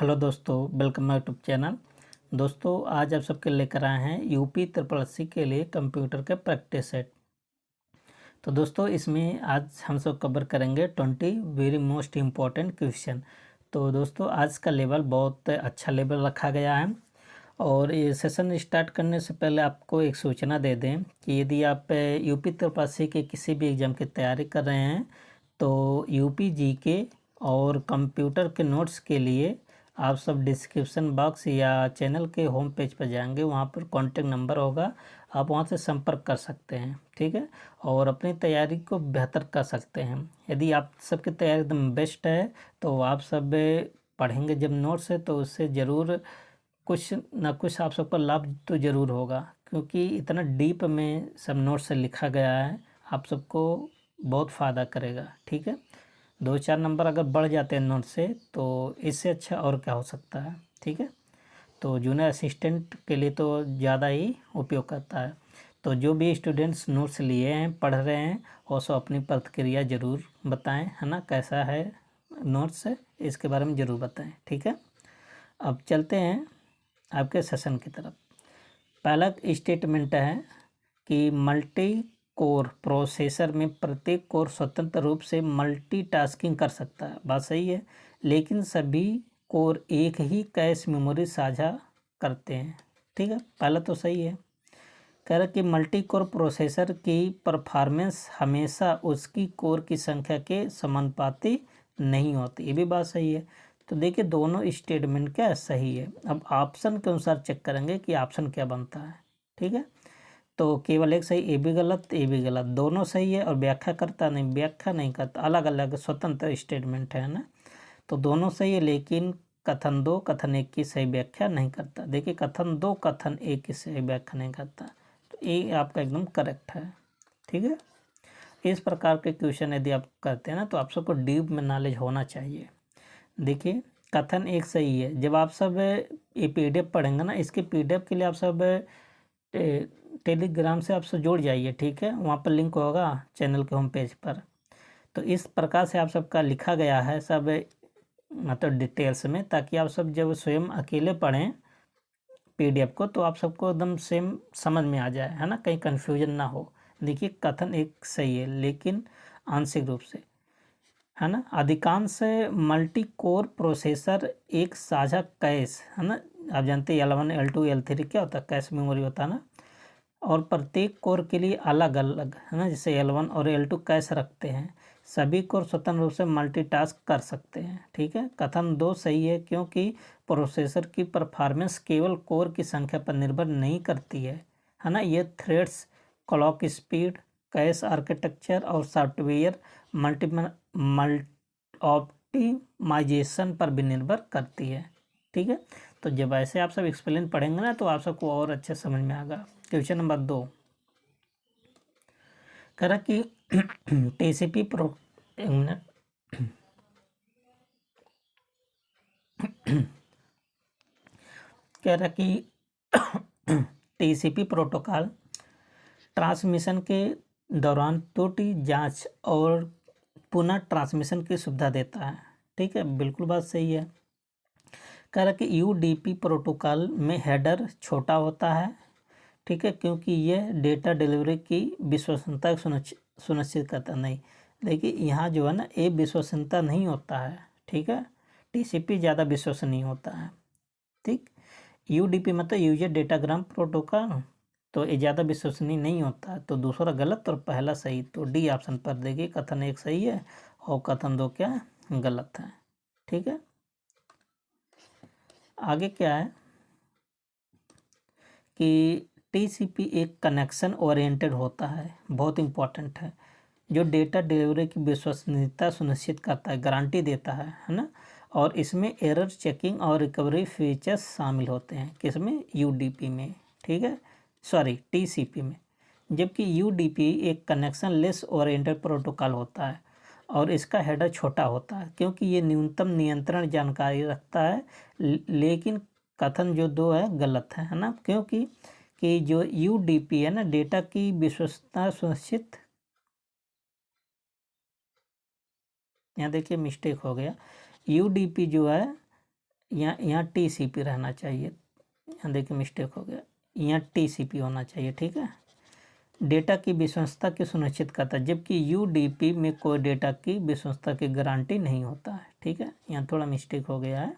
Hello दोस्तों, welcome my YouTube channel. दोस्तों, आज आप सबके लेकर आए हैं यूपी ट्रिपल एससी के लिए कंप्यूटर के प्रैक्टिस सेट। तो दोस्तों, इसमें आज हम सब कवर करेंगे 20 वेरी मोस्ट इम्पॉर्टेंट क्वेश्चन। तो दोस्तों, आज का लेवल बहुत अच्छा लेवल रखा गया है। और ये सेशन स्टार्ट करने से पहले आपको एक सूचना दे दें कि यदि आप यूपी ट्रिपल एससी के किसी भी एग्ज़ाम की तैयारी कर रहे हैं तो यूपी जीके और कंप्यूटर के नोट्स के लिए आप सब डिस्क्रिप्शन बॉक्स या चैनल के होम पेज पर जाएंगे, वहाँ पर कॉन्टेक्ट नंबर होगा, आप वहाँ से संपर्क कर सकते हैं। ठीक है, और अपनी तैयारी को बेहतर कर सकते हैं। यदि आप सबकी तैयारी एकदम बेस्ट है तो आप सब पढ़ेंगे जब नोट्स है तो उससे ज़रूर कुछ ना कुछ आप सबको लाभ तो ज़रूर होगा, क्योंकि इतना डीप में सब नोट्स से लिखा गया है, आप सबको बहुत फ़ायदा करेगा। ठीक है, 2-4 नंबर अगर बढ़ जाते हैं नोट से तो इससे अच्छा और क्या हो सकता है। ठीक है, तो जूनियर असिस्टेंट के लिए तो ज़्यादा ही उपयोग करता है। तो जो भी स्टूडेंट्स नोट्स लिए हैं, पढ़ रहे हैं, वो सब अपनी प्रतिक्रिया ज़रूर बताएं, है ना, कैसा है नोट्स है इसके बारे में ज़रूर बताएं। ठीक है, अब चलते हैं आपके सेशन की तरफ। पहला स्टेटमेंट है कि मल्टी कोर प्रोसेसर में प्रत्येक कोर स्वतंत्र रूप से मल्टीटास्किंग कर सकता है। बात सही है, लेकिन सभी कोर एक ही कैश मेमोरी साझा करते हैं। ठीक है, पहला तो सही है। कह रहा कि मल्टी कोर प्रोसेसर की परफॉर्मेंस हमेशा उसकी कोर की संख्या के समानुपाती नहीं होती, ये भी बात सही है। तो देखिए, दोनों स्टेटमेंट क्या सही है। अब ऑप्शन के अनुसार चेक करेंगे कि ऑप्शन क्या बनता है। ठीक है, तो केवल एक सही, ए भी गलत, ए भी गलत, दोनों सही है। और व्याख्या करता नहीं, व्याख्या नहीं करता, अलग अलग स्वतंत्र स्टेटमेंट है ना। तो दोनों सही है, लेकिन कथन 2 कथन 1 की सही व्याख्या नहीं करता। देखिए, कथन 2 कथन 1 की सही व्याख्या नहीं करता, तो ये आपका एकदम करेक्ट है। ठीक है, इस प्रकार के क्वेश्चन यदि आप करते हैं ना तो आप सबको डीप में नॉलेज होना चाहिए। देखिए, कथन 1 सही है। जब आप सब ये PDF पढ़ेंगे ना, इसके PDF के लिए आप सब टेलीग्राम से आप सब जुड़ जाइए। ठीक है, वहाँ पर लिंक होगा चैनल के होम पेज पर। तो इस प्रकार से आप सबका लिखा गया है सब, मतलब डिटेल्स में, ताकि आप सब जब स्वयं अकेले पढ़ें PDF को तो आप सबको एकदम सेम समझ में आ जाए, है ना, कहीं कन्फ्यूजन ना हो। देखिए, कथन 1 सही है, लेकिन आंशिक रूप से, है ना। अधिकांश मल्टी कोर प्रोसेसर एक साझा कैश, है ना, आप जानते हैं L1 L2 L3 क्या होता है, कैश मेमोरी होता है ना। और प्रत्येक कोर के लिए अलग अलग, है ना, जैसे L1 और L2 कैश रखते हैं। सभी कोर स्वतंत्र रूप से मल्टीटास्क कर सकते हैं। ठीक है, कथन 2 सही है, क्योंकि प्रोसेसर की परफॉर्मेंस केवल कोर की संख्या पर निर्भर नहीं करती है ना। ये threads, clock speed, cash architecture और सॉफ्टवेयर ऑप्टिमाइजेशन पर भी निर्भर करती है। ठीक है, तो जब ऐसे आप सब एक्सप्लेन पढ़ेंगे ना तो आप सबको और अच्छे समझ में आएगा। क्वेश्चन नंबर 2 कह रहा कि TCP प्रो एक मिनट कह रहा कि TCP प्रोटोकॉल ट्रांसमिशन के दौरान त्रुटि जांच और पुनः ट्रांसमिशन की सुविधा देता है। ठीक है, बिल्कुल बात सही है। कह रहा कि UDP प्रोटोकॉल में हेडर छोटा होता है। ठीक है, क्योंकि यह डेटा डिलीवरी की विश्वसनीयता सुनिश्चित करता नहीं। देखिए, यहाँ जो है ना, ये विश्वसनीयता नहीं होता है। ठीक है, TCP ज़्यादा विश्वसनीय होता है। ठीक, UDP मतलब यूजर डेटाग्राम प्रोटोकॉल, तो ये ज़्यादा विश्वसनीय नहीं होता है। तो दूसरा गलत और पहला सही, तो डी ऑप्शन पर देखिए, कथन 1 सही है और कथन 2 क्या है, गलत है। ठीक है, आगे क्या है कि TCP एक कनेक्शन ओरिएंटेड होता है, बहुत इंपॉर्टेंट है, जो डेटा डिलीवरी की विश्वसनीयता सुनिश्चित करता है, गारंटी देता है ना। और इसमें एरर चेकिंग और रिकवरी फीचर्स शामिल होते हैं, किसमें, UDP में। ठीक है, सॉरी, TCP में। जबकि UDP एक कनेक्शन लेस ओरिएंटेड प्रोटोकॉल होता है और इसका हेडर छोटा होता है, क्योंकि ये न्यूनतम नियंत्रण जानकारी रखता है। लेकिन कथन जो 2 है गलत है ना, क्योंकि कि जो UDP है ना, डेटा की विश्वसनीयता सुनिश्चित, यहाँ देखिए मिस्टेक हो गया। UDP जो है यहाँ TCP रहना चाहिए, यहाँ देखिए मिस्टेक हो गया, यहाँ TCP होना चाहिए, ठीक है। डेटा की विश्वसनीयता की सुनिश्चित करता है, जबकि UDP में कोई डेटा की विश्वसनीयता की गारंटी नहीं होता है, ठीक है। यहाँ थोड़ा मिस्टेक हो गया है।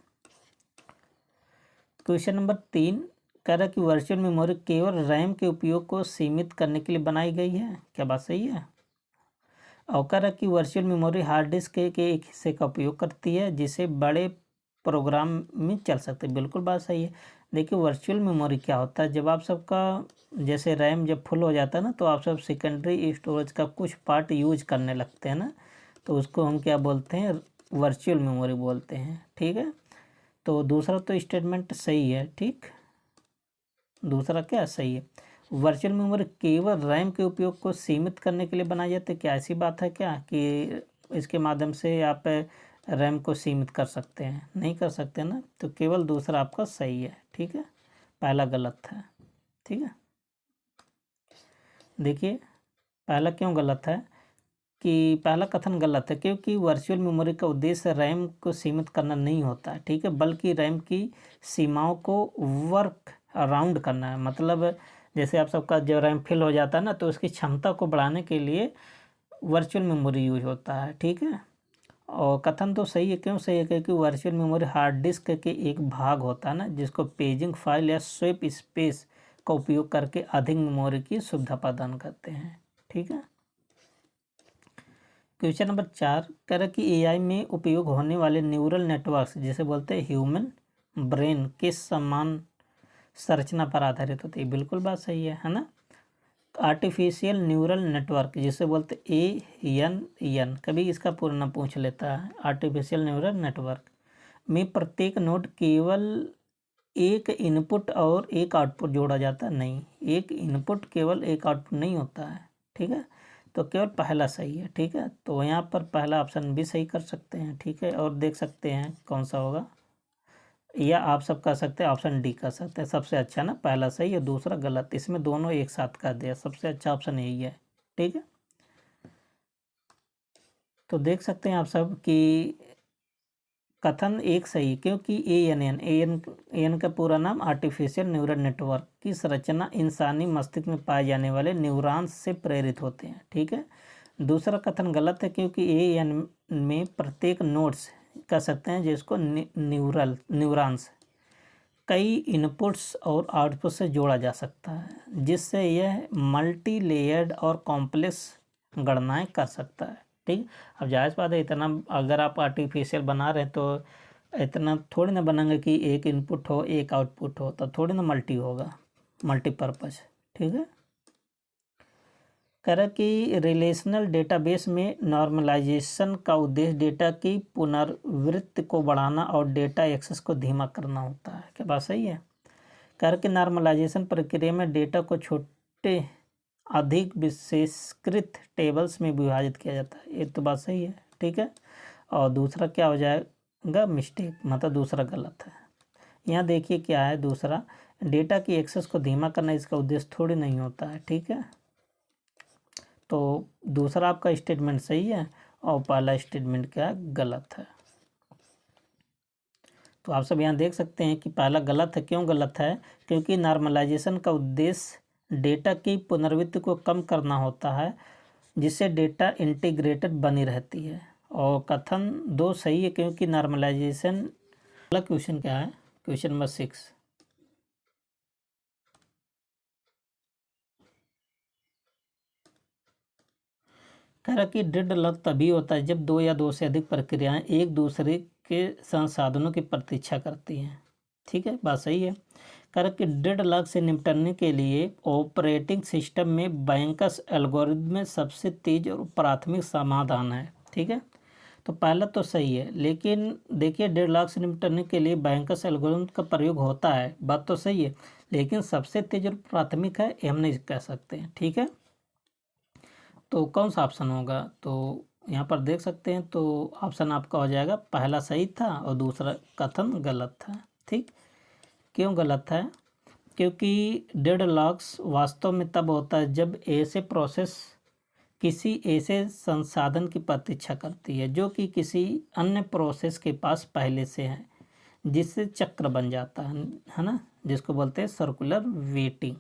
क्वेश्चन नंबर 3 कह रहा है कि वर्चुअल मेमोरी केवल रैम के उपयोग को सीमित करने के लिए बनाई गई है, क्या बात सही है। और कह रहा है कि वर्चुअल मेमोरी हार्ड डिस्क के एक हिस्से का उपयोग करती है जिसे बड़े प्रोग्राम में चल सकते हैं, बिल्कुल बात सही है। देखिए वर्चुअल मेमोरी क्या होता है, जब आप सबका जैसे रैम जब फुल हो जाता है ना, तो आप सब सेकेंडरी स्टोरेज का कुछ पार्ट यूज करने लगते हैं ना, तो उसको हम क्या बोलते हैं, वर्चुअल मेमोरी बोलते हैं, ठीक है। तो दूसरा तो स्टेटमेंट सही है, ठीक, दूसरा क्या सही है। वर्चुअल मेमोरी केवल रैम के उपयोग को सीमित करने के लिए बनाई जाती है, क्या ऐसी बात है क्या कि इसके माध्यम से आप रैम को सीमित कर सकते हैं, नहीं कर सकते ना, तो केवल दूसरा आपका सही है, ठीक है, पहला गलत है, ठीक है। देखिए पहला क्यों गलत है कि पहला कथन गलत है क्योंकि वर्चुअल मेमोरी का उद्देश्य रैम को सीमित करना नहीं होता है, ठीक है, बल्कि रैम की सीमाओं को वर्क अराउंड करना है। मतलब जैसे आप सबका जो रैम फिल हो जाता है ना, तो उसकी क्षमता को बढ़ाने के लिए वर्चुअल मेमोरी यूज होता है, ठीक है। और कथन तो सही है, क्यों सही है, क्योंकि वर्चुअल मेमोरी हार्ड डिस्क के एक भाग होता है ना, जिसको पेजिंग फाइल या स्वेप स्पेस का उपयोग करके अधिक मेमोरी की सुविधा प्रदान करते हैं, ठीक है। क्वेश्चन नंबर 4 कह रहा है कि AI में उपयोग होने वाले न्यूरल नेटवर्क्स जिसे बोलते हैं ह्यूमन ब्रेन किस समान संरचना पर आधारित होती है, बिल्कुल बात सही है ना। आर्टिफिशियल न्यूरल नेटवर्क जिसे बोलते ANN, कभी इसका पूरा नाम पूछ लेता है, आर्टिफिशियल न्यूरल नेटवर्क में प्रत्येक नोड केवल एक इनपुट और एक आउटपुट जोड़ा जाता है, नहीं, एक इनपुट केवल एक आउटपुट नहीं होता है, ठीक है। तो केवल पहला सही है, ठीक है, तो यहाँ पर पहला ऑप्शन भी सही कर सकते हैं, ठीक है। और देख सकते हैं कौन सा होगा, या आप सब कर सकते हैं ऑप्शन डी कर सकते हैं, सबसे अच्छा ना, पहला सही है दूसरा गलत, इसमें दोनों एक साथ कर दिया, सबसे अच्छा ऑप्शन यही है, ठीक है। तो देख सकते हैं आप सब कि कथन एक सही, क्योंकि ANN का पूरा नाम आर्टिफिशियल न्यूरल नेटवर्क की संरचना इंसानी मस्तिष्क में पाए जाने वाले न्यूरॉन्स से प्रेरित होते हैं, ठीक है। दूसरा कथन गलत है क्योंकि ANN में प्रत्येक नोड्स कह सकते हैं जिसको न्यूरॉन्स कई इनपुट्स और आउटपुट से जोड़ा जा सकता है, जिससे यह मल्टी लेयर्ड और कॉम्प्लेक्स गणनाएं कर सकता है, ठीक। अब जायज़ बात है, इतना अगर आप आर्टिफिशियल बना रहे हैं तो इतना थोड़ी ना बनाएंगे कि एक इनपुट हो एक आउटपुट हो, तो थोड़ी ना मल्टी होगा, मल्टीपर्पज़, ठीक है। कह रहा कि रिलेशनल डेटाबेस में नॉर्मलाइजेशन का उद्देश्य डेटा की पुनरावृत्ति को बढ़ाना और डेटा एक्सेस को धीमा करना होता है, क्या बात सही है। कह रहा कि नॉर्मलाइजेशन प्रक्रिया में डेटा को छोटे अधिक विशेषकृत टेबल्स में विभाजित किया जाता है, ये तो बात सही है, ठीक है। और दूसरा क्या हो जाएगा, मिस्टेक, मतलब दूसरा गलत है। यहाँ देखिए क्या है, दूसरा डेटा की एक्सेस को धीमा करना इसका उद्देश्य थोड़ी नहीं होता है, ठीक है। तो दूसरा आपका स्टेटमेंट सही है और पहला स्टेटमेंट क्या गलत है। तो आप सब यहाँ देख सकते हैं कि पहला गलत है, क्यों गलत है, क्योंकि नॉर्मलाइजेशन का उद्देश्य डेटा की पुनरावृत्ति को कम करना होता है, जिससे डेटा इंटीग्रेटेड बनी रहती है। और कथन 2 सही है क्योंकि नॉर्मलाइजेशन। अगला क्वेश्चन क्या है, क्वेश्चन नंबर 6 कह रहा कि डेडलॉक तभी होता है जब 2 या 2 से अधिक प्रक्रियाएं एक दूसरे के संसाधनों की प्रतीक्षा करती हैं, ठीक है, बात सही है। कह रहा कि डेडलॉक से निपटने के लिए ऑपरेटिंग सिस्टम में बैंकस एल्गोरिथम में सबसे तेज और प्राथमिक समाधान है, ठीक है। तो पहला तो सही है, लेकिन देखिए डेडलॉक से निपटने के लिए बैंकस एल्गोरिथम का प्रयोग होता है, बात तो सही है, लेकिन सबसे तेज और प्राथमिक है ये हम नहीं कह सकते हैं, ठीक है। तो कौन सा ऑप्शन होगा, तो यहाँ पर देख सकते हैं, तो ऑप्शन आपका हो जाएगा पहला सही था और दूसरा कथन गलत था, ठीक। क्यों गलत है, क्योंकि डेडलॉक्स वास्तव में तब होता है जब ऐसे प्रोसेस किसी ऐसे संसाधन की प्रतीक्षा करती है जो कि किसी अन्य प्रोसेस के पास पहले से है, जिससे चक्र बन जाता है ना, जिसको बोलते हैं सर्कुलर वेटिंग।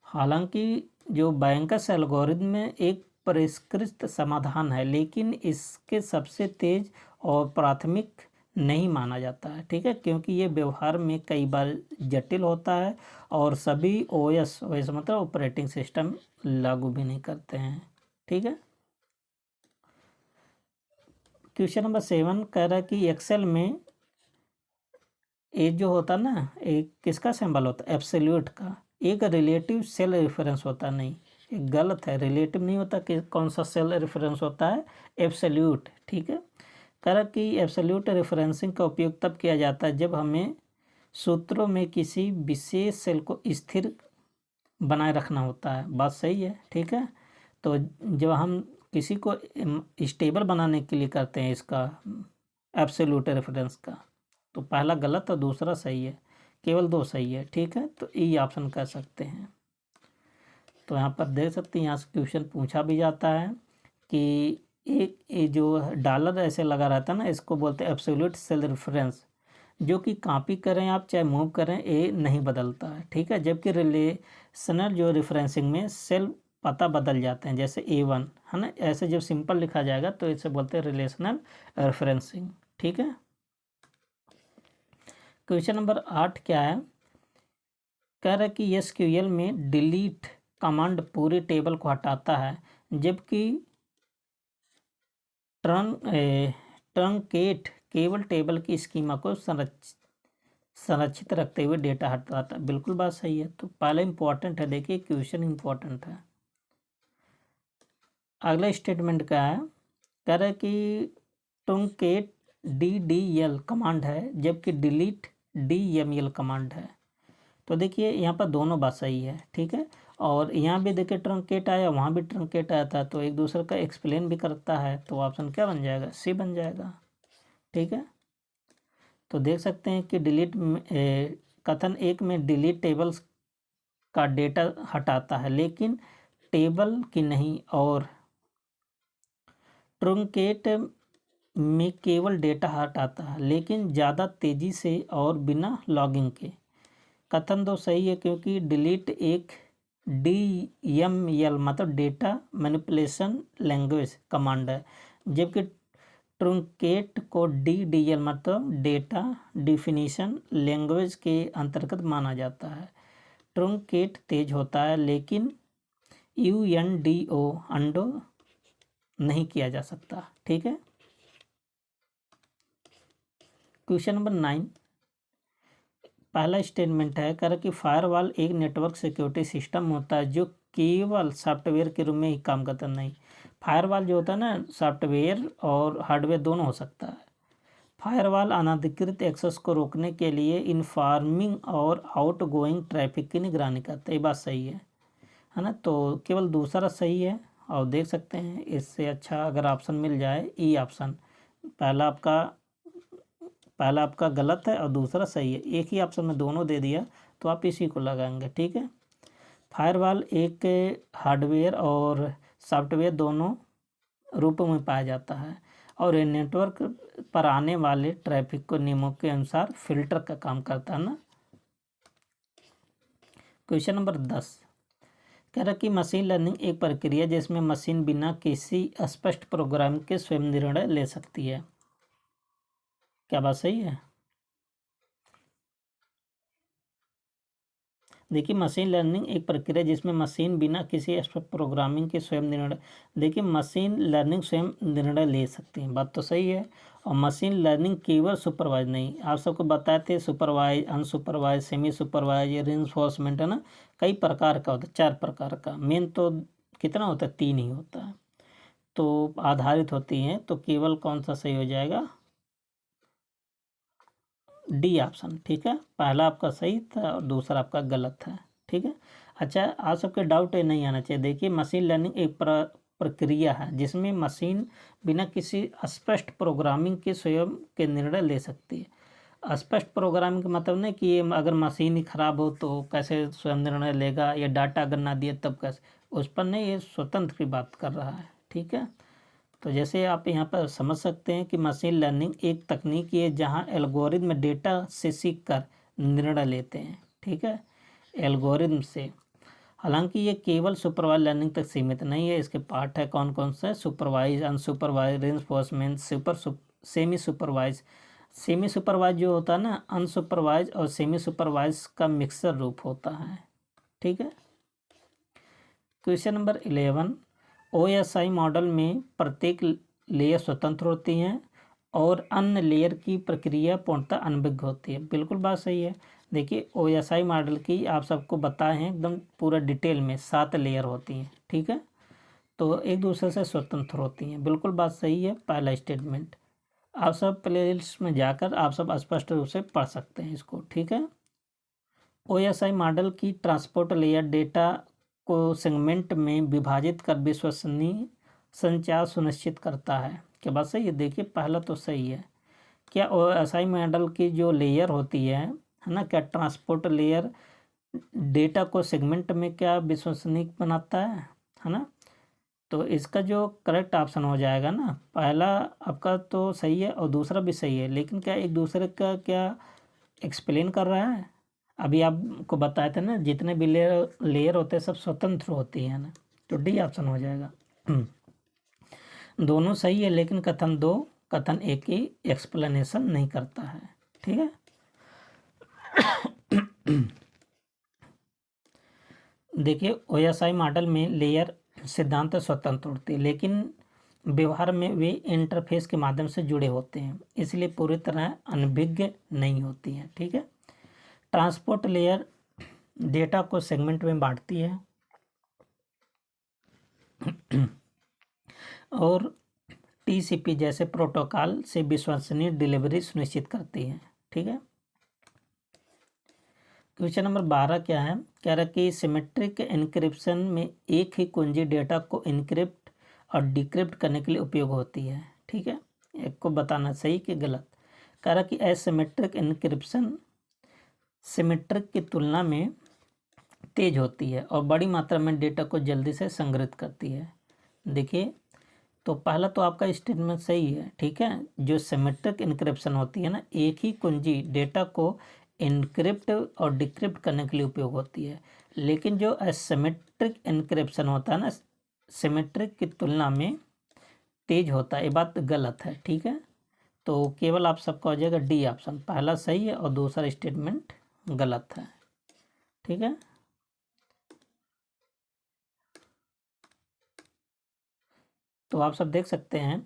हालांकि जो बैंकर्स एल्गोरिथम एक परिष्कृत समाधान है, लेकिन इसके सबसे तेज और प्राथमिक नहीं माना जाता है, ठीक है, क्योंकि ये व्यवहार में कई बार जटिल होता है और सभी ओएस मतलब ऑपरेटिंग सिस्टम लागू भी नहीं करते हैं, ठीक है। क्वेश्चन नंबर 7 कह रहा है कि एक्सेल में एक जो होता ना, एक किसका सिंबल होता है, एब्सोल्यूट का, एक रिलेटिव सेल रेफरेंस होता नहीं, एक गलत है, रिलेटिव नहीं होता, कि कौन सा सेल रेफरेंस होता है, एब्सोल्यूट, ठीक है। कह रहा कि एब्सोल्यूट रेफरेंसिंग का उपयोग तब किया जाता है जब हमें सूत्रों में किसी विशेष सेल को स्थिर बनाए रखना होता है, बात सही है, ठीक है। तो जब हम किसी को स्टेबल बनाने के लिए करते हैं इसका एब्सोल्यूट रेफरेंस का, तो पहला गलत और दूसरा सही है, केवल 2 सही है, ठीक है। तो ई ऑप्शन कर सकते हैं। तो यहाँ पर देख सकते हैं, यहाँ से क्वेश्चन पूछा भी जाता है कि एक ये जो डॉलर ऐसे लगा रहता है ना, इसको बोलते हैं एब्सोल्यूट सेल रेफरेंस, जो कि कॉपी करें आप चाहे मूव करें ये नहीं बदलता है, ठीक है। जबकि रिलेशनल जो रेफरेंसिंग में सेल पता बदल जाते हैं, जैसे A1 है ना, ऐसे जब सिंपल लिखा जाएगा तो इसे बोलते हैं रिलेशनल रेफरेंसिंग, ठीक है। क्वेश्चन नंबर 8 क्या है, कह रहा है कि SQL में डिलीट कमांड पूरे टेबल को हटाता है, जबकि ट्रंकेट केवल टेबल की स्कीमा को संरक्षित रखते हुए डेटा हटाता है। बिल्कुल बात सही है। तो पहले इंपॉर्टेंट है, देखिए क्वेश्चन इंपॉर्टेंट है। अगला स्टेटमेंट क्या है, कह रहा है कि ट्रंकेट DDL कमांड है, जबकि डिलीट DML कमांड है। तो देखिए यहाँ पर दोनों बात सही है, ठीक है। और यहाँ भी देखिए ट्रंकेट आया, वहाँ भी ट्रंकेट आया था, तो एक दूसरे का एक्सप्लेन भी करता है, तो ऑप्शन क्या बन जाएगा, सी बन जाएगा, ठीक है। तो देख सकते हैं कि कथन 1 में डिलीट टेबल्स का डेटा हटाता है लेकिन टेबल की नहीं, और ट्रंकेट में केवल डेटा हटाता है लेकिन ज़्यादा तेज़ी से और बिना लॉगिंग के। कथन 2 सही है, क्योंकि डिलीट एक DML मतलब डेटा मैनिपुलेशन लैंग्वेज कमांड है, जबकि ट्रंकेट को DDL मतलब डेटा डिफिनीशन लैंग्वेज के अंतर्गत माना जाता है। ट्रंकेट तेज होता है लेकिन UNDO अंडो नहीं किया जा सकता, ठीक है। क्वेश्चन नंबर 9 पहला स्टेटमेंट है, कह रहा कि फायरवॉल एक नेटवर्क सिक्योरिटी सिस्टम होता है जो केवल सॉफ्टवेयर के रूप में ही काम करता नहीं। फायरवॉल जो होता है ना, सॉफ्टवेयर और हार्डवेयर दोनों हो सकता है। फायरवॉल अनधिकृत एक्सेस को रोकने के लिए इनफॉर्मिंग और आउटगोइंग ट्रैफिक की निगरानी करता है, ये बात सही है ना। तो केवल दूसरा सही है, और देख सकते हैं इससे अच्छा अगर ऑप्शन मिल जाए ई ऑप्शन, पहला आपका गलत है और दूसरा सही है, एक ही ऑप्शन में दोनों दे दिया तो आप इसी को लगाएंगे, ठीक है। फायरवॉल एक हार्डवेयर और सॉफ्टवेयर दोनों रूपों में पाया जाता है, और ये नेटवर्क पर आने वाले ट्रैफिक को नियमों के अनुसार फिल्टर का काम करता है ना। क्वेश्चन नंबर 10 कह रहा कि मशीन लर्निंग एक प्रक्रिया जिसमें मशीन बिना किसी स्पष्ट प्रोग्राम के स्वयं निर्णय ले सकती है। क्या बात सही है? देखिए मशीन लर्निंग एक प्रक्रिया जिसमें मशीन बिना किसी स्पष्ट प्रोग्रामिंग के स्वयं निर्णय, देखिए मशीन लर्निंग स्वयं निर्णय ले सकती है, बात तो सही है। और मशीन लर्निंग केवल सुपरवाइज नहीं, आप सबको बताए थे supervise, unsupervise, semi supervise, reinforcement है ना, कई प्रकार का होता है, 4 प्रकार का, मेन तो कितना होता है, 3 ही होता है, तो आधारित होती हैं। तो केवल कौन सा सही हो जाएगा, डी ऑप्शन, ठीक है। पहला आपका सही था और दूसरा आपका गलत था, ठीक है। अच्छा, आप सबके डाउट है नहीं आना चाहिए। देखिए मशीन लर्निंग एक प्रक्रिया है जिसमें मशीन बिना किसी स्पष्ट प्रोग्रामिंग के स्वयं के निर्णय ले सकती है। स्पष्ट प्रोग्रामिंग का मतलब नहीं कि ये अगर मशीन ही खराब हो तो कैसे स्वयं निर्णय लेगा, या डाटा अगर ना दिए तब कैसे, उस पर नहीं, ये स्वतंत्र की बात कर रहा है, ठीक है। तो जैसे आप यहाँ पर समझ सकते हैं कि मशीन लर्निंग एक तकनीक है जहाँ एल्गोरिदम डेटा से सीखकर निर्णय लेते हैं। ठीक है, एल्गोरिदम से। हालांकि ये केवल सुपरवाइज लर्निंग तक सीमित नहीं है, इसके पार्ट है कौन कौन से, supervise, unsupervise, reinforcement, semi supervise. Semi supervise जो होता है ना, अनसुपरवाइज और सेमी सुपरवाइज का मिक्सर रूप होता है। ठीक है। क्वेश्चन नंबर 11, OSI मॉडल में प्रत्येक लेयर स्वतंत्र होती हैं और अन्य लेयर की प्रक्रिया पूर्णतः अनभिज्ञ होती है। बिल्कुल बात सही है। देखिए OSI मॉडल की आप सबको बताए हैं एकदम पूरा डिटेल में, 7 लेयर होती हैं। ठीक है, तो एक दूसरे से स्वतंत्र होती हैं। बिल्कुल बात सही है पहला स्टेटमेंट। आप सब प्लेलिस्ट में जाकर आप सब स्पष्ट रूप से पढ़ सकते हैं इसको। ठीक है। OSI मॉडल की ट्रांसपोर्ट लेयर डेटा को सेगमेंट में विभाजित कर विश्वसनीय संचार सुनिश्चित करता है। क्या बात सही है? देखिए पहला तो सही है। क्या OSI मॉडल की जो लेयर होती है ना, क्या ट्रांसपोर्ट लेयर डेटा को सेगमेंट में क्या विश्वसनीय बनाता है ना? तो इसका जो करेक्ट ऑप्शन हो जाएगा ना, पहला आपका तो सही है और दूसरा भी सही है, लेकिन क्या एक दूसरे का क्या एक्सप्लेन कर रहा है? अभी आपको बताया था ना, जितने भी लेयर होते हैं सब स्वतंत्र होती है ना, तो डी ऑप्शन हो जाएगा। दोनों सही है, लेकिन कथन 2 कथन 1 की एक्सप्लेनेशन नहीं करता है। ठीक है। देखिए OSI मॉडल में लेयर सिद्धांत स्वतंत्र होती है, लेकिन व्यवहार में वे इंटरफेस के माध्यम से जुड़े होते हैं, इसलिए पूरी तरह अनभिज्ञ नहीं होती हैं। ठीक है। ट्रांसपोर्ट लेयर डेटा को सेगमेंट में बांटती है और TCP जैसे प्रोटोकॉल से विश्वसनीय डिलीवरी सुनिश्चित करती है। ठीक है। क्वेश्चन नंबर 12 क्या है? कह रहा है कि सिमेट्रिक एन्क्रिप्शन में एक ही कुंजी डेटा को इनक्रिप्ट और डिक्रिप्ट करने के लिए उपयोग होती है। ठीक है, एक को बताना सही कि गलत। कह रहा कि एसिमेट्रिक एन्क्रिप्शन सिमेट्रिक की तुलना में तेज होती है और बड़ी मात्रा में डेटा को जल्दी से संग्रहित करती है। देखिए, तो पहला तो आपका स्टेटमेंट सही है। ठीक है, जो सिमेट्रिक इनक्रिप्शन होती है ना, एक ही कुंजी डेटा को इनक्रिप्ट और डिक्रिप्ट करने के लिए उपयोग होती है, लेकिन जो एसिमेट्रिक इनक्रिप्शन होता है ना, सिमेट्रिक की तुलना में तेज होता है। ये बात गलत है। ठीक है, तो केवल आप सबका हो जाएगा डी ऑप्शन, पहला सही है और दूसरा स्टेटमेंट गलत है। ठीक है। तो आप सब देख सकते हैं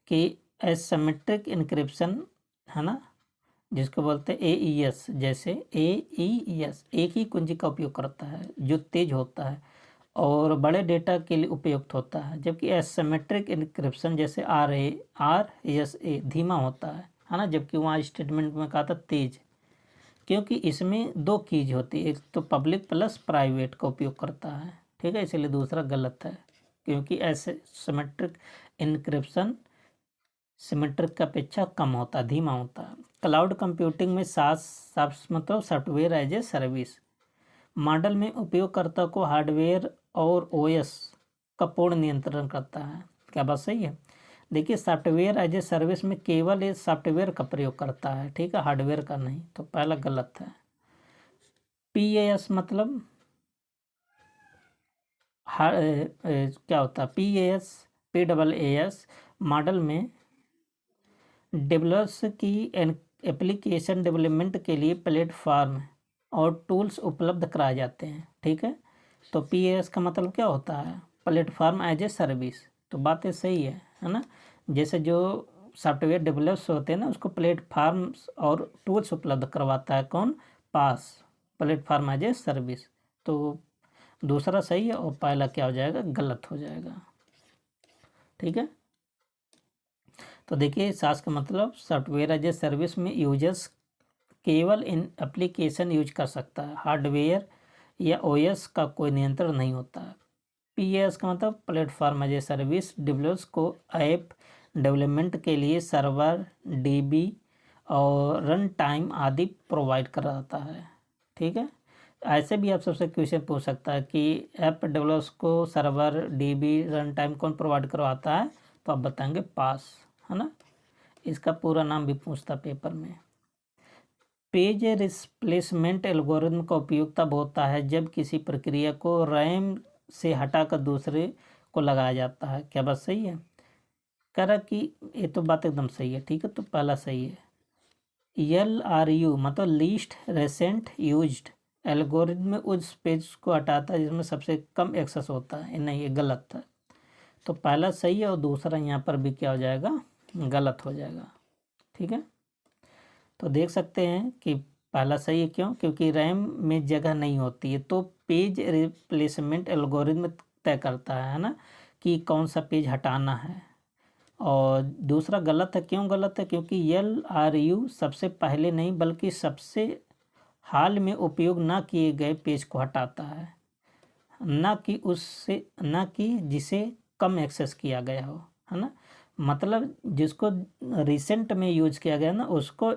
कि एसिमेट्रिक इनक्रिप्शन है ना, जिसको बोलते हैं AES, जैसे AES एक ही कुंजी का उपयोग करता है जो तेज होता है और बड़े डेटा के लिए उपयुक्त होता है, जबकि एसिमेट्रिक इनक्रिप्शन जैसे RSA धीमा होता है ना, जबकि वहाँ स्टेटमेंट में कहा था तेज, क्योंकि इसमें 2 कीज होती है, एक तो पब्लिक प्लस प्राइवेट का उपयोग करता है। ठीक है, इसलिए दूसरा गलत है, क्योंकि एसिमेट्रिक इनक्रिप्शन सिमेट्रिक की अपेक्षा कम होता है, धीमा होता है। क्लाउड कंप्यूटिंग में SaaS मतलब software as a service model में उपयोगकर्ता को हार्डवेयर और OS का पूर्ण नियंत्रण करता है। क्या बात सही है? देखिए, सॉफ्टवेयर एज ए सर्विस में केवल ये सॉफ्टवेयर का प्रयोग करता है। ठीक है, हार्डवेयर का नहीं, तो पहला गलत है। PAS मतलब क्या होता है? PAS मॉडल में डेवलपर्स की एप्लीकेशन डेवलपमेंट के लिए प्लेटफॉर्म और टूल्स उपलब्ध कराए जाते हैं। ठीक है, तो PAS का मतलब क्या होता है? Platform as a service. तो बातें सही है ना, जैसे जो सॉफ्टवेयर डेवलपर्स होते हैं ना, उसको प्लेटफॉर्म्स और टूल्स उपलब्ध करवाता है कौन? पास, प्लेटफॉर्म एज ए सर्विस। तो दूसरा सही है और पहला क्या हो जाएगा? गलत हो जाएगा। ठीक है, तो देखिए SaaS का मतलब सॉफ्टवेयर एज ए सर्विस में यूजर्स केवल इन एप्लीकेशन यूज कर सकता है, हार्डवेयर या OS का कोई नियंत्रण नहीं होता है। PAS का मतलब platform as a service developers को ऐप डेवलपमेंट के लिए सर्वर, DB और रन टाइम आदि प्रोवाइड कराता है। ठीक है, ऐसे भी आप सबसे क्वेश्चन पूछ सकता है कि ऐप डेवलपर्स को सर्वर, DB, रन टाइम कौन प्रोवाइड करवाता है? तो आप बताएंगे पास, है ना। इसका पूरा नाम भी पूछता पेपर में। पेज रिप्लेसमेंट एल्गोरिथम का उपयोग तब होता है जब किसी प्रक्रिया को रैम से हटाकर दूसरे को लगाया जाता है। क्या बात सही है? कह रहा कि ये तो बात एकदम सही है, ठीक है, तो पहला सही है। LRU मतलब लीस्ट रेसेंट यूज्ड एल्गोरिथम में उस पेज को हटाता है जिसमें सबसे कम एक्सेस होता है। नहीं, ये गलत था। तो पहला सही है और दूसरा यहाँ पर भी क्या हो जाएगा, गलत हो जाएगा, ठीक है। तो देख सकते हैं कि पहला सही है, क्यों? क्योंकि रैम में जगह नहीं होती है, तो पेज रिप्लेसमेंट एल्गोरिथम तय करता है ना कि कौन सा पेज हटाना है। और दूसरा गलत है, क्यों गलत है? क्योंकि LRU सबसे पहले नहीं बल्कि सबसे हाल में उपयोग ना किए गए पेज को हटाता है, ना कि जिसे कम एक्सेस किया गया हो, है ना। मतलब जिसको रिसेंट में यूज किया गया ना उसको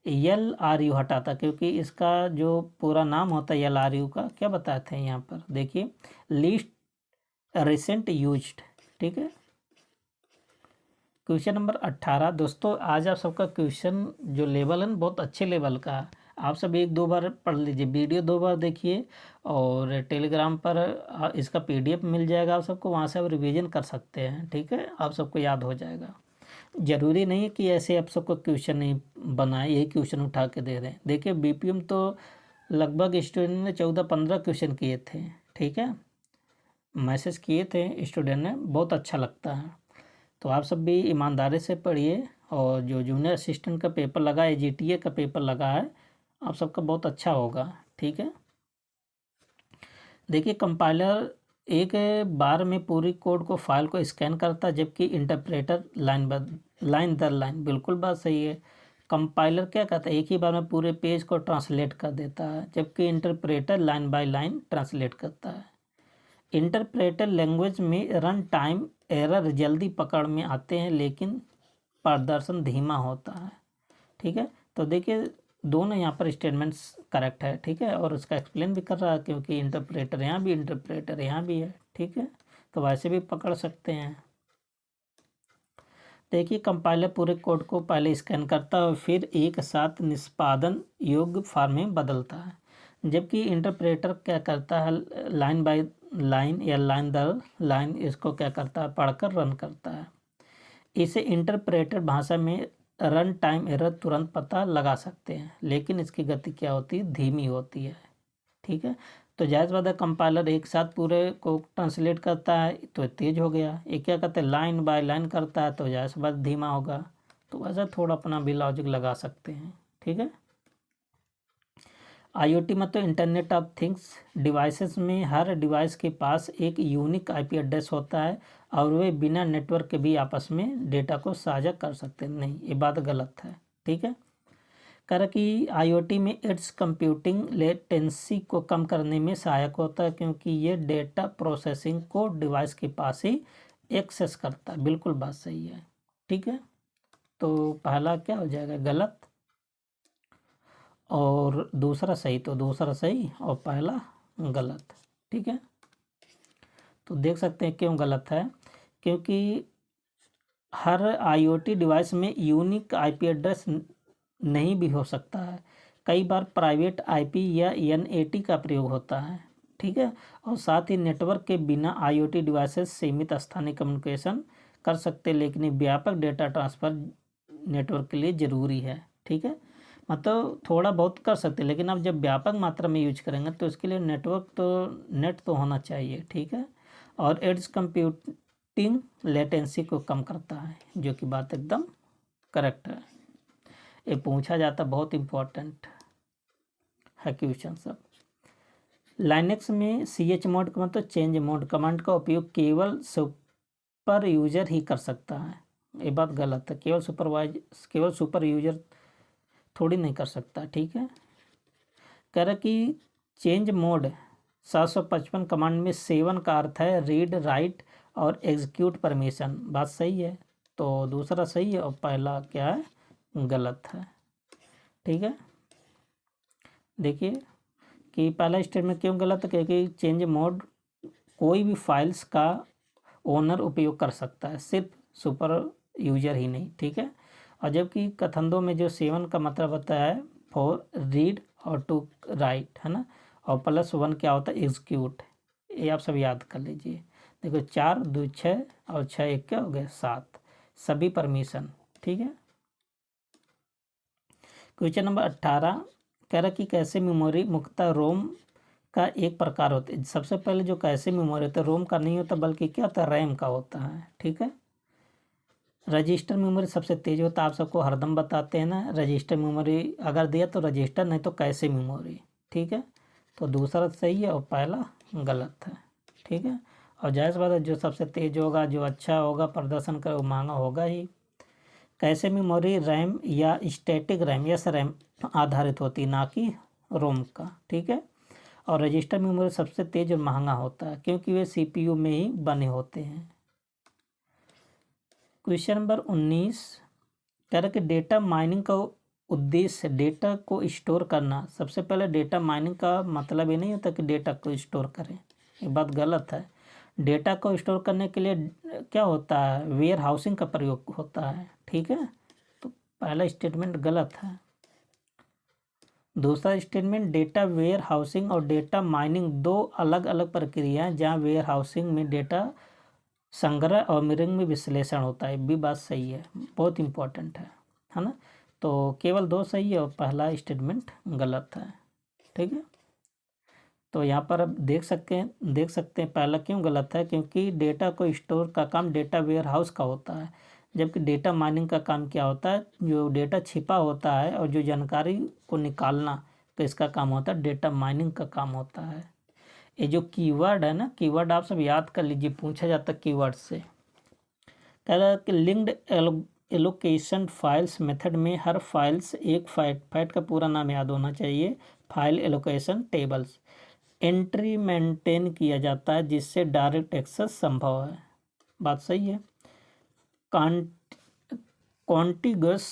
LRU हटाता, क्योंकि इसका जो पूरा नाम होता है LRU का, क्या बताते हैं यहाँ पर देखिए, लीस्ट रिसेंट यूज्ड, ठीक है। क्वेश्चन नंबर 18 दोस्तों, आज आप सबका क्वेश्चन जो लेवल है ना बहुत अच्छे लेवल का है। आप सब एक दो बार पढ़ लीजिए, वीडियो दो बार देखिए, और टेलीग्राम पर इसका PDF मिल जाएगा आप सबको, वहाँ से आप रिवीजन कर सकते हैं, ठीक है, आप सबको याद हो जाएगा। ज़रूरी नहीं है कि ऐसे आप सबको क्वेश्चन नहीं बनाए, यही क्वेश्चन उठा के दे दें। देखिए BPM तो लगभग स्टूडेंट ने 14-15 क्वेश्चन किए थे, ठीक है, मैसेज किए थे स्टूडेंट ने, बहुत अच्छा लगता है। तो आप सब भी ईमानदारी से पढ़िए, और जो जूनियर असिस्टेंट का पेपर लगा है, GTA का पेपर लगा है, आप सबका बहुत अच्छा होगा, ठीक है। देखिए कंपाइलर एक बार में पूरी कोड को फाइल को स्कैन करता है, जबकि इंटरप्रेटर लाइन दर लाइन, बिल्कुल बात सही है। कंपाइलर क्या करता है, एक ही बार में पूरे पेज को ट्रांसलेट कर देता है, जबकि interpreter line by line translate करता है। इंटरप्रेटर लैंग्वेज में रन टाइम एरर जल्दी पकड़ में आते हैं, लेकिन प्रदर्शन धीमा होता है, ठीक है। तो देखिए दोनों यहाँ पर स्टेटमेंट्स करेक्ट है, ठीक है, और उसका एक्सप्लेन भी कर रहा है, क्योंकि इंटरप्रेटर यहाँ भी है, ठीक है, तो वैसे भी पकड़ सकते हैं। देखिए कंपाइलर पूरे कोड को पहले स्कैन करता है और फिर एक साथ निष्पादन योग्य फॉर्म में बदलता है, जबकि इंटरप्रेटर क्या करता है, लाइन बाय लाइन या लाइन दर लाइन इसको क्या करता है, पढ़कर रन करता है। इसे इंटरप्रेटर भाषा में रन टाइम एरर तुरंत पता लगा सकते हैं, लेकिन इसकी गति क्या होती है, धीमी होती है, ठीक है। तो जायज़ बात है, कंपाइलर एक साथ पूरे को ट्रांसलेट करता है तो तेज़ हो गया, ये क्या करते हैं, लाइन बाय लाइन करता है तो जायज़ बात धीमा होगा। तो वैसा थोड़ा अपना भी लॉजिक लगा सकते हैं, ठीक है। IoT मतलब इंटरनेट ऑफ थिंग्स डिवाइसेस में हर डिवाइस के पास एक यूनिक IP एड्रेस होता है, और वे बिना नेटवर्क के भी आपस में डेटा को साझा कर सकते हैं। नहीं, ये बात गलत है, ठीक है। कह रहा कि IoT में एड्ज कंप्यूटिंग लेटेंसी को कम करने में सहायक होता है, क्योंकि ये डेटा प्रोसेसिंग को डिवाइस के पास ही एक्सेस करता है। बिल्कुल बात सही है, ठीक है। तो पहला क्या हो जाएगा, गलत, और दूसरा सही, तो दूसरा सही और पहला गलत, ठीक है। तो देख सकते हैं क्यों गलत है, क्योंकि हर IoT डिवाइस में यूनिक IP एड्रेस नहीं भी हो सकता है। कई बार प्राइवेट IP या NAT का प्रयोग होता है, ठीक है, और साथ ही नेटवर्क के बिना IoT डिवाइसेस सीमित स्थानीय कम्युनिकेशन कर सकते, लेकिन व्यापक डेटा ट्रांसफ़र नेटवर्क के लिए ज़रूरी है, ठीक है। मतलब थोड़ा बहुत कर सकते हैं, लेकिन आप जब व्यापक मात्रा में यूज करेंगे तो इसके लिए नेट तो होना चाहिए, ठीक है। और एड्ज कंप्यूटिंग लेटेंसी को कम करता है, जो कि बात एकदम करेक्ट है। ये पूछा जाता, बहुत इम्पोर्टेंट है क्वेश्चन सब। लाइनेक्स में CHMOD का मतलब चेंज मोड कमांड का उपयोग केवल सुपर यूजर ही कर सकता है। ये बात गलत है, केवल सुपर यूजर थोड़ी नहीं कर सकता, ठीक है। कह रहा कि चेंज मोड 755 कमांड में 7 का अर्थ है रीड राइट और एग्जीक्यूट परमिशन, बात सही है, तो दूसरा सही है और पहला क्या है, गलत है, ठीक है। देखिए कि पहला स्टेटमेंट क्यों गलत है, क्योंकि चेंज मोड कोई भी फाइल्स का ओनर उपयोग कर सकता है, सिर्फ सुपर यूजर ही नहीं, ठीक है। और जबकि कथन 2 में जो 7 का मतलब होता है फॉर रीड और टू राइट, है ना, और +1 क्या होता है एग्जीक्यूट। ये आप सब याद कर लीजिए। देखो 4 2 6 और 6 1 क्या हो गया 7, सभी परमिशन, ठीक है। क्वेश्चन नंबर 18 कह रहा कि कैसे मेमोरी मुख्यतः रोम का एक प्रकार होता है। सबसे पहले जो कैसे मेमोरी होता है रोम का नहीं होता बल्कि क्या होता है रैम का होता है, ठीक है। रजिस्टर मेमोरी सबसे तेज होता है, आप सबको हरदम बताते हैं ना, रजिस्टर मेमोरी अगर दिया तो रजिस्टर, नहीं तो कैसे मेमोरी, ठीक है। तो दूसरा सही है और पहला गलत है, ठीक है। और जायज़ बात है जो सबसे तेज होगा, जो अच्छा होगा प्रदर्शन करे वो महंगा होगा ही। कैसे मेमोरी रैम या स्टैटिक रैम या रैम आधारित होती है, ना कि रोम का, ठीक है। और रजिस्टर मेमोरी सबसे तेज और महंगा होता है क्योंकि वे सीपीयू में ही बने होते हैं। क्वेश्चन नंबर 19 कह रहा कि डेटा माइनिंग का उद्देश्य डेटा को स्टोर करना। सबसे पहले डेटा माइनिंग का मतलब ये नहीं होता कि डेटा को स्टोर करें, ये बात गलत है। डेटा को स्टोर करने के लिए क्या होता है वेयर हाउसिंग का प्रयोग होता है, ठीक है। तो पहला स्टेटमेंट गलत है। दूसरा स्टेटमेंट डेटा वेयर हाउसिंग और डेटा माइनिंग दो अलग अलग प्रक्रिया हैं जहाँ वेयर हाउसिंग में डेटा संग्रह और मिररिंग में विश्लेषण होता है, भी बात सही है, बहुत इंपॉर्टेंट है ना। तो केवल 2 सही है और पहला स्टेटमेंट गलत है, ठीक है। तो यहाँ पर अब देख सकते हैं पहला क्यों गलत है, क्योंकि डेटा को स्टोर का काम डेटा वेयर हाउस का होता है, जबकि डेटा माइनिंग का काम क्या होता है, जो डेटा छिपा होता है और जो जानकारी को निकालना, तो इसका काम होता है डेटा माइनिंग का काम होता है। ये जो कीवर्ड है ना, कीवर्ड आप सब याद कर लीजिए, पूछा जाता है कीवर्ड से। कह रहा है कि लिंक्ड एलोकेशन फाइल्स मेथड में हर फाइल्स एक फाइट का पूरा नाम याद होना चाहिए, file allocation tables entry maintain किया जाता है जिससे डायरेक्ट एक्सेस संभव है, बात सही है। Contiguous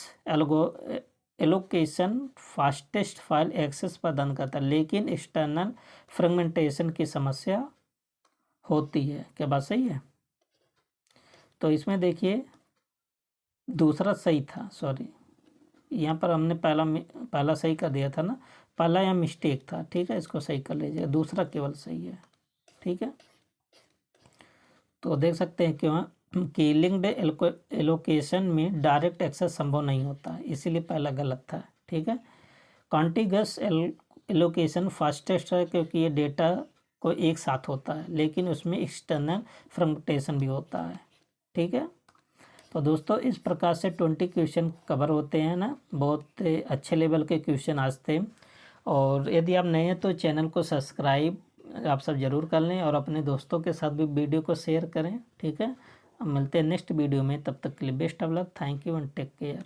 allocation fastest file access प्रदान करता है, लेकिन एक्सटर्नल फ्रेगमेंटेशन की समस्या होती है, क्या बात सही है। तो इसमें देखिए दूसरा सही था, सॉरी यहाँ पर हमने पहला सही कर दिया था ना, पहला यहाँ मिस्टेक था, ठीक है, इसको सही कर लीजिए, दूसरा केवल सही है, ठीक है। तो देख सकते हैं क्यों कि लिंक्ड एलोकेशन में डायरेक्ट एक्सेस संभव नहीं होता, इसीलिए पहला गलत था, ठीक है। कॉन्टिगस एलोकेशन फास्टेस्ट है क्योंकि ये डेटा को एक साथ होता है, लेकिन उसमें एक्सटर्नल फ्रेगमेंटेशन भी होता है, ठीक है। तो दोस्तों इस प्रकार से 20 क्वेश्चन कवर होते हैं ना, बहुत अच्छे लेवल के क्वेश्चन आज थे। और यदि आप नए हैं तो चैनल को सब्सक्राइब आप सब ज़रूर कर लें और अपने दोस्तों के साथ भी वीडियो को शेयर करें, ठीक है। अब मिलते हैं नेक्स्ट वीडियो में, तब तक के लिए best of luck, thank you and take care.